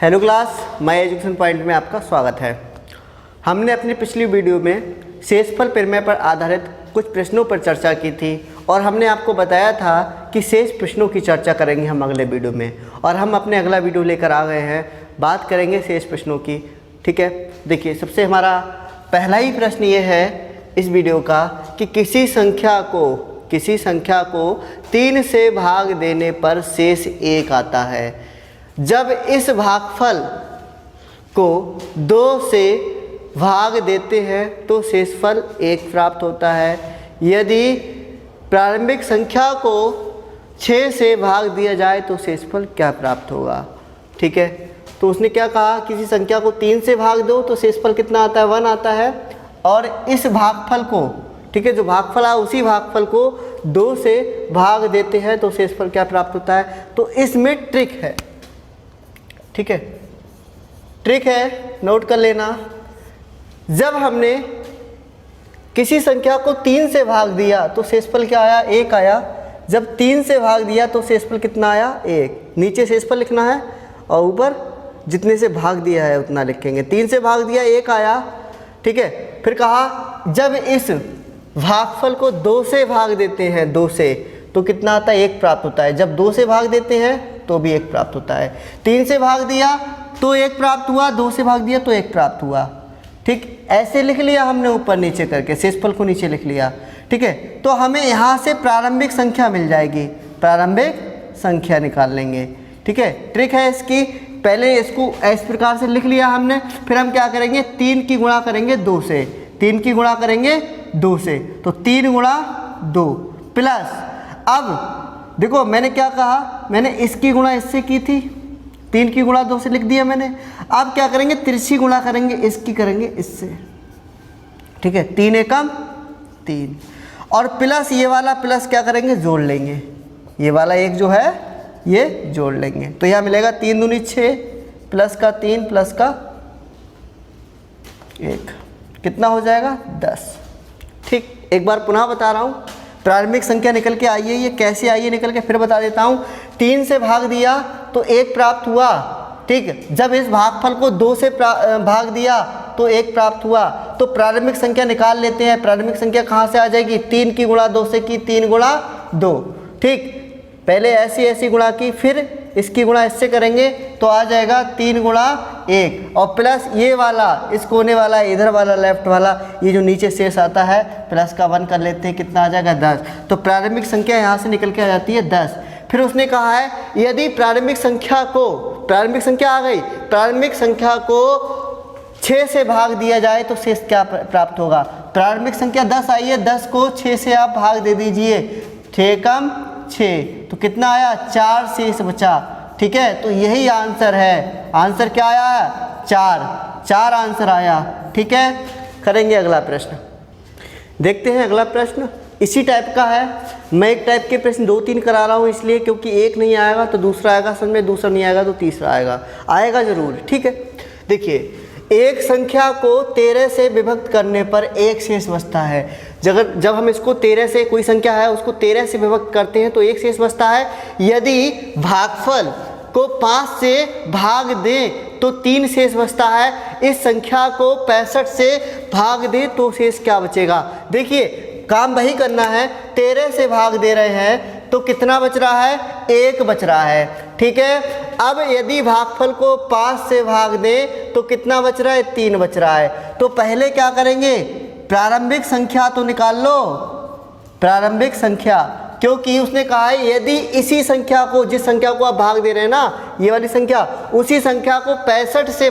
Hello class, my education point में आपका स्वागत है। हमने अपनी पिछली वीडियो में शेषफल प्रमेय पर आधारित कुछ प्रश्नों पर चर्चा की थी और हमने आपको बताया था कि शेष प्रश्नों की चर्चा करेंगे हम अगले वीडियो में, और हम अपने अगला वीडियो लेकर आ गए हैं, बात करेंगे शेष प्रश्नों की। ठीक है, देखिए सबसे हमारा पहला ही प्रश्न ये है इस वीडियो का कि किसी संख्या को 3 से भाग देने पर शेष 1 आता है। जब इस भागफल को 2 से भाग देते हैं तो शेषफल 1 प्राप्त होता है। यदि प्रारंभिक संख्या को 6 से भाग दिया जाए तो शेषफल क्या प्राप्त होगा। ठीक है, तो उसने क्या कहा, किसी संख्या को 3 से भाग दो तो शेषफल कितना आता है, 1 आता है। और इस भागफल को, ठीक है, जो भागफल है उसी भागफल को 2 से भाग देते हैं तो शेषफल क्या प्राप्त होता है। तो इसमें ट्रिक है, ठीक है, ट्रिक है, नोट कर लेना। जब हमने किसी संख्या को 3 से भाग दिया तो शेषफल क्या आया, 1 आया। जब 3 से भाग दिया तो शेषफल कितना आया, 1। नीचे शेषफल लिखना है और ऊपर जितने से भाग दिया है उतना लिखेंगे। 3 से भाग दिया, 1 आया। ठीक है, फिर कहा जब इस भागफल को 2 से भाग देते हैं, 2 से, तो कितना आता है, 1 प्राप्त होता है। जब 2 से भाग देते हैं तो भी 1 प्राप्त होता है। 3 से भाग दिया तो 1 प्राप्त हुआ, 2 से भाग दिया तो 1 प्राप्त हुआ। ठीक, ऐसे लिख लिया हमने ऊपर नीचे करके, शेषफल को नीचे लिख लिया। ठीक है, तो हमें यहाँ से प्रारंभिक संख्या मिल जाएगी, प्रारंभिक संख्या निकाल लेंगे। ठीक है, ट्रिक है इसकी, पहले इसको इस प्रकार से लिख लिया हमने, फिर हम क्या करेंगे, 3 की गुणा करेंगे 2 से, 3 की गुणा करेंगे 2 से, तो 3 गुणा 2 प्लस, अब देखो मैंने क्या कहा, मैंने इसकी गुणा इससे की थी, 3 की गुणा 2 से लिख दिया मैंने। अब क्या करेंगे, तिरछी गुणा करेंगे, इसकी करेंगे इससे। ठीक है, 3 एकम 3, और प्लस ये वाला प्लस क्या करेंगे, जोड़ लेंगे, ये वाला 1 जो है ये जोड़ लेंगे। तो यहाँ मिलेगा 3 दूनी 6 प्लस का 3 प्लस का 1, कितना हो जाएगा, 10। ठीक, एक बार पुनः बता रहा हूँ, प्रारंभिक संख्या निकल के आई है, ये कैसे आई है निकल के फिर बता देता हूँ। 3 से भाग दिया तो 1 प्राप्त हुआ। ठीक, जब इस भागफल को 2 से भाग दिया तो 1 प्राप्त हुआ। तो प्रारंभिक संख्या निकाल लेते हैं। प्रारंभिक संख्या कहाँ से आ जाएगी, 3 की गुणा 2 से की, 3 गुणा 2। ठीक, पहले ऐसी गुणा की, फिर इसकी गुणा इससे करेंगे तो आ जाएगा 3 गुणा 1, और प्लस ये वाला, इस कोने वाला, इधर वाला लेफ्ट वाला, ये जो नीचे शेष आता है प्लस का 1 कर लेते हैं, कितना आ जाएगा, 10। तो प्रारंभिक संख्या यहाँ से निकल के आ जाती है 10। फिर उसने कहा है यदि प्रारंभिक संख्या आ गई, प्रारंभिक संख्या को 6 से भाग दिया जाए तो शेष क्या प्राप्त होगा। प्रारंभिक संख्या 10 आई है, 10 को 6 से आप भाग दे दीजिए, 6 कम 6, तो कितना आया, 4 शेष बचा। ठीक है, तो यही आंसर है। आंसर क्या आया, 4 आंसर आया। ठीक है, करेंगे अगला प्रश्न, देखते हैं अगला प्रश्न इसी टाइप का है। मैं एक टाइप के प्रश्न 2-3 करा रहा हूँ इसलिए, क्योंकि एक नहीं आएगा तो दूसरा आएगा, समझ में, दूसरा नहीं आएगा तो तीसरा आएगा जरूर। ठीक है, देखिए एक संख्या को 13 से विभक्त करने पर 1 शेष बचता है। जब हम इसको 13 से, कोई संख्या है उसको 13 से विभक्त करते हैं तो 1 शेष बचता है। यदि भागफल को 5 से भाग दें तो 3 शेष बचता है। इस संख्या को 65 से भाग दें तो शेष क्या बचेगा। देखिए काम वही करना है, 13 से भाग दे रहे हैं तो कितना बच रहा है, 1 बच रहा है। ठीक है, अब यदि भागफल को 5 से भाग दें तो कितना बच रहा है, 3 बच रहा है। तो पहले क्या करेंगे, प्रारंभिक संख्या तो निकाल लो, प्रारंभिक संख्या, क्योंकि उसने कहा है यदि इसी संख्या को, जिस संख्या को आप भाग दे रहे हैं ना, ये वाली संख्या, उसी संख्या को 65 से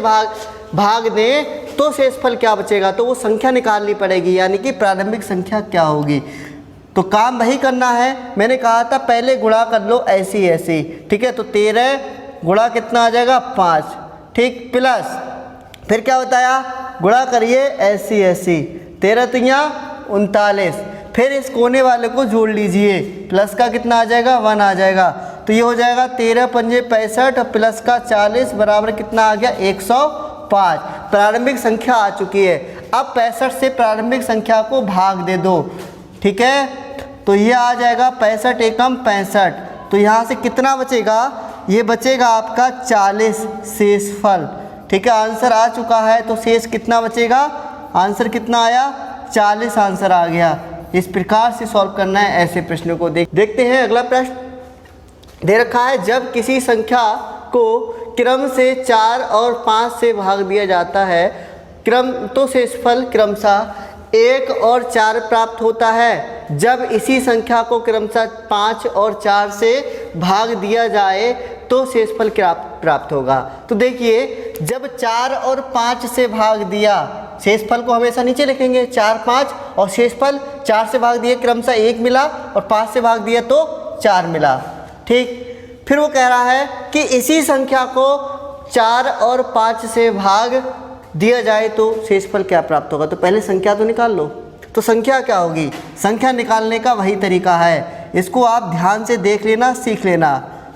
भाग दें तो शेषफल क्या बचेगा। तो वो संख्या निकालनी पड़ेगी, यानी कि प्रारंभिक संख्या क्या होगी। तो काम वही करना है, मैंने कहा था पहले गुणा कर लो ऐसी। ठीक है, तो 13 गुणा कितना आ जाएगा, 5। ठीक, प्लस फिर क्या बताया, गुणा करिए ऐसी, 13 तिया 39, फिर इस कोने वाले को जोड़ लीजिए, प्लस का कितना आ जाएगा, 1 आ जाएगा। तो ये हो जाएगा 13 पंजे 65 और प्लस का 40 बराबर कितना आ गया, 105। प्रारंभिक संख्या आ चुकी है। अब 65 से प्रारंभिक संख्या को भाग दे दो। ठीक है, तो ये आ जाएगा 65 एकम 65, तो यहाँ से कितना बचेगा, ये बचेगा आपका 40 शेषफल। ठीक है, आंसर आ चुका है तो शेष कितना बचेगा, आंसर कितना आया, 40 आंसर आ गया। इस प्रकार से सॉल्व करना है ऐसे प्रश्नों को। देखते हैं अगला प्रश्न दे रखा है, जब किसी संख्या को क्रम से 4 और 5 से भाग दिया जाता है क्रम तो शेषफल क्रमशः 1 और 4 प्राप्त होता है। जब इसी संख्या को क्रमशः 5 और 4 से भाग दिया जाए तो शेषफल क्या प्राप्त होगा। तो देखिए, जब 4 और 5 से भाग दिया, शेषफल को हमेशा नीचे लिखेंगे 4 5, और शेषफल 4 से भाग दिए क्रमशः 1 मिला और 5 से भाग दिया तो 4 मिला। ठीक, फिर वो कह रहा है कि इसी संख्या को 4 और 5 से भाग दिया जाए तो शेषफल क्या प्राप्त होगा। तो पहले संख्या तो निकाल लो। तो संख्या क्या होगी, संख्या निकालने का वही तरीका है, इसको आप ध्यान से देख लेना, सीख लेना।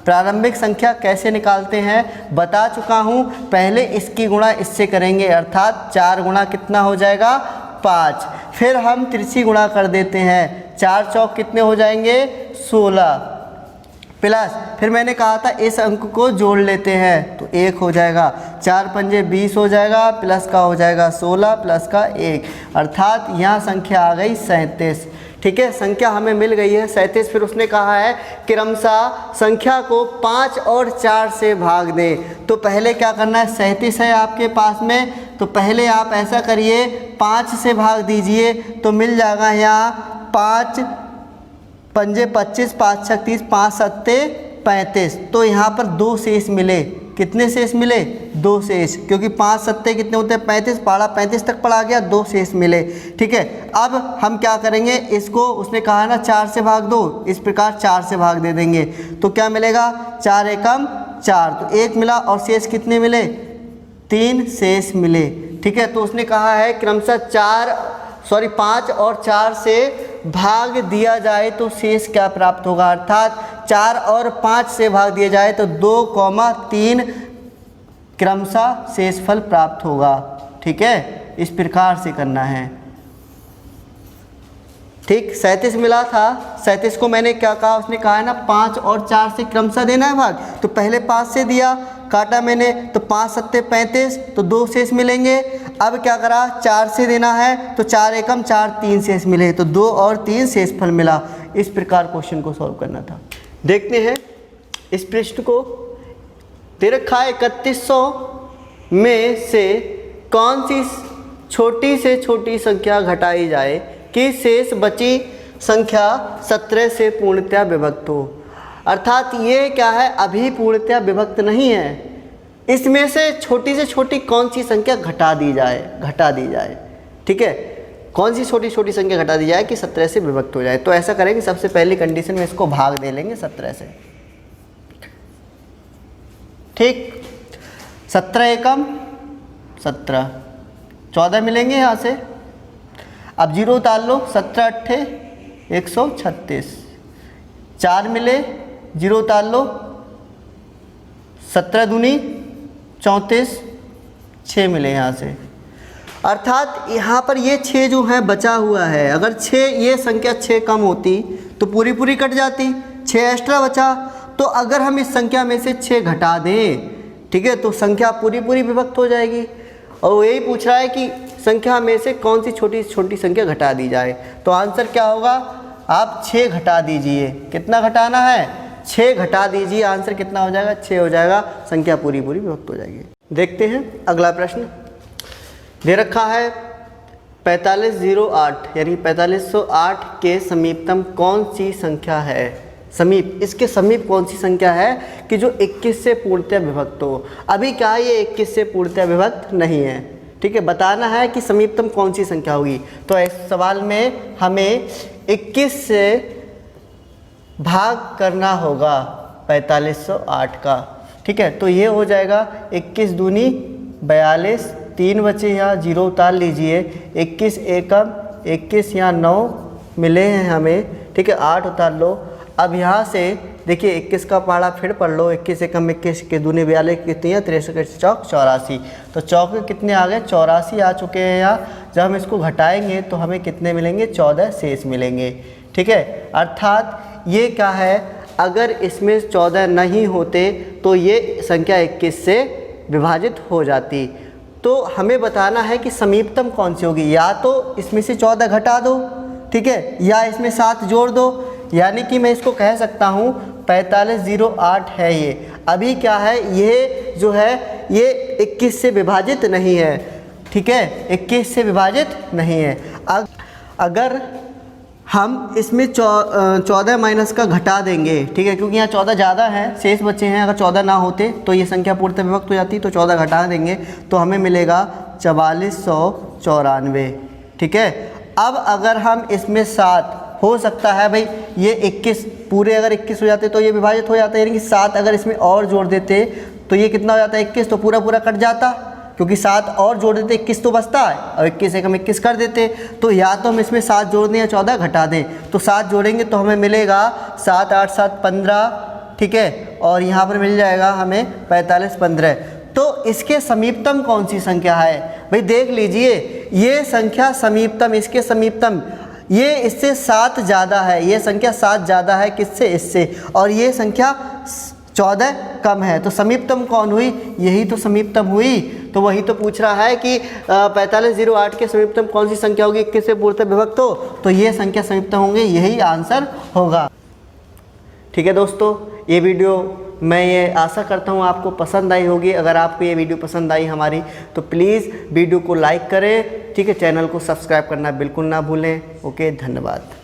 प्रारंभिक संख्या कैसे निकालते हैं बता चुका हूँ। पहले इसकी गुणा इससे करेंगे, अर्थात 4 गुणा कितना हो जाएगा, 5। फिर हम तिरछी गुणा कर देते हैं, 4 चौक कितने हो जाएंगे, 16 प्लस, फिर मैंने कहा था इस अंक को जोड़ लेते हैं तो 1 हो जाएगा, 4 पंजे 20 हो जाएगा, प्लस का हो जाएगा 16 प्लस का 1, अर्थात यहाँ संख्या आ गई 37। ठीक है, संख्या हमें मिल गई है 37। फिर उसने कहा है क्रमशः संख्या को 5 और 4 से भाग दें। तो पहले क्या करना है, 37 है आपके पास में, तो पहले आप ऐसा करिए 5 से भाग दीजिए तो मिल जाएगा यहाँ 5 पंजे 25, 5 छक 30, 5 सत्ते 35। तो यहाँ पर 2 शेष मिले। कितने शेष मिले, 2 शेष, क्योंकि 5 सत्ते कितने होते हैं, 35, पढ़ा 35 तक पढ़ा गया, 2 शेष मिले। ठीक है, अब हम क्या करेंगे, इसको उसने कहा ना 4 से भाग दो, इस प्रकार 4 से भाग दे देंगे तो क्या मिलेगा, 4 एकम 4, तो 1 मिला और शेष कितने मिले, 3 शेष मिले। ठीक है, तो उसने कहा है क्रमशः 5 और 4 से भाग दिया जाए तो शेष क्या प्राप्त होगा, अर्थात 4 और 5 से भाग दिया जाए तो 2,3 क्रमशः शेषफल प्राप्त होगा। ठीक है, इस प्रकार से करना है। ठीक, 37 मिला था, 37 को मैंने क्या कहा, उसने कहा है ना 5 और 4 से क्रमशः देना है भाग, तो पहले 5 से दिया, काटा मैंने तो 5 सत्ते 35, तो 2 शेष मिलेंगे। अब क्या करा, 4 से देना है तो 4 एकम 4, 3 शेष मिले, तो 2 और 3 शेषफल मिला। इस प्रकार क्वेश्चन को सॉल्व करना था। देखते हैं इस प्रश्न को दे रखा है 3100 में से कौन सी छोटी से छोटी संख्या घटाई जाए कि शेष बची संख्या 17 से पूर्णतया विभक्त हो। अर्थात ये क्या है, अभी पूर्णतया विभक्त नहीं है, इसमें से छोटी कौन सी संख्या घटा दी जाए। ठीक है, कौन सी छोटी संख्या घटा दी जाए कि 17 से विभक्त हो जाए। तो ऐसा करेंगे, सबसे पहली कंडीशन में इसको भाग दे लेंगे 17 से। ठीक, 17 एकम 17, 14 मिलेंगे यहाँ से। अब 0 उतार लो, 17 अट्ठे 136, 4 मिले, 0 उतार लो, 17 दूनी 34, 6 मिले यहाँ से। अर्थात यहाँ पर ये 6 जो है बचा हुआ है, अगर 6 ये संख्या 6 कम होती तो पूरी कट जाती, 6 एक्स्ट्रा बचा। तो अगर हम इस संख्या में से 6 घटा दें, ठीक है, तो संख्या पूरी विभक्त हो जाएगी। और यही पूछ रहा है कि संख्या में से कौन सी छोटी संख्या घटा दी जाए। तो आंसर क्या होगा, आप 6 घटा दीजिए। कितना घटाना है, 6 घटा दीजिए। आंसर कितना हो जाएगा, 6 हो जाएगा, संख्या पूरी विभक्त हो जाएगी। देखते हैं अगला प्रश्न दे रखा है 4508 यानी 4508 के समीपतम कौन सी संख्या है। इसके समीप कौन सी संख्या है कि जो 21 से पूर्णतया विभक्त हो। अभी क्या है, ये 21 से पूर्णतया विभक्त नहीं है। ठीक है, बताना है कि समीपतम कौन सी संख्या होगी। तो इस सवाल में हमें 21 से भाग करना होगा 4508 का। ठीक है, तो ये हो जाएगा 21 दूनी 42, 3 बचे यहाँ 0 उतार लीजिए, 21 एकम 21, यहाँ 9 मिले हैं हमें। ठीक है, 8 उतार लो। अब यहाँ से देखिए 21 का पहाड़ा फिर पढ़ लो, 21 एकम 21 के दूनी 42 कितनी है, 63 चौक 84। तो चौक कितने आ गए, 84 आ चुके हैं यहाँ। जब हम इसको घटाएंगे तो हमें कितने मिलेंगे, 14 शेष मिलेंगे। ठीक है, अर्थात ये क्या है, अगर इसमें 14 नहीं होते तो ये संख्या 21 से विभाजित हो जाती। तो हमें बताना है कि समीपतम कौन सी होगी, या तो इसमें से 14 घटा दो, ठीक है, या इसमें 7 जोड़ दो। यानी कि मैं इसको कह सकता हूँ 4508 है ये। अभी क्या है, ये जो है ये 21 से विभाजित नहीं है, ठीक है, 21 से विभाजित नहीं है। अगर हम इसमें 14 माइनस का घटा देंगे, ठीक है, क्योंकि यहाँ 14 ज़्यादा है, शेष बच्चे हैं, अगर 14 ना होते तो ये संख्या पूर्णतः विभक्त हो जाती, तो 14 घटा देंगे तो हमें मिलेगा 4494, ठीक है। अब अगर हम इसमें 7, हो सकता है भाई ये 21 पूरे अगर 21 हो जाते तो ये विभाजित हो जाता है, यानी कि 7 अगर इसमें और जोड़ देते तो ये कितना हो जाता है 21, तो पूरा पूरा कट जाता, क्योंकि 7 और जोड़ देते 21 तो बचता है, और 21 एक हम 21 कर देते। तो या तो हम इसमें 7 जोड़ दें या 14 घटा दें। तो 7 जोड़ेंगे तो हमें मिलेगा 7 8 7 15, ठीक है, और यहाँ पर मिल जाएगा हमें 45 15। तो इसके समीपतम कौन सी संख्या है भाई, देख लीजिए, ये संख्या समीपतम, इसके समीपतम ये इससे 7 ज़्यादा है, ये संख्या 7 ज़्यादा है किससे, इससे, और ये संख्या 14 कम है। तो समीपतम कौन हुई, यही तो समीपतम हुई। तो वही तो पूछ रहा है कि 4508 के समीपतम कौन सी संख्या होगी 21 से पूर्णतः विभक्त हो, तो ये संख्या समीपतम होंगे, यही आंसर होगा। ठीक है दोस्तों, ये वीडियो मैं ये आशा करता हूँ आपको पसंद आई होगी। अगर आपको ये वीडियो पसंद आई हमारी तो प्लीज़ वीडियो को लाइक करें, ठीक है, चैनल को सब्सक्राइब करना बिल्कुल ना भूलें। ओके, धन्यवाद।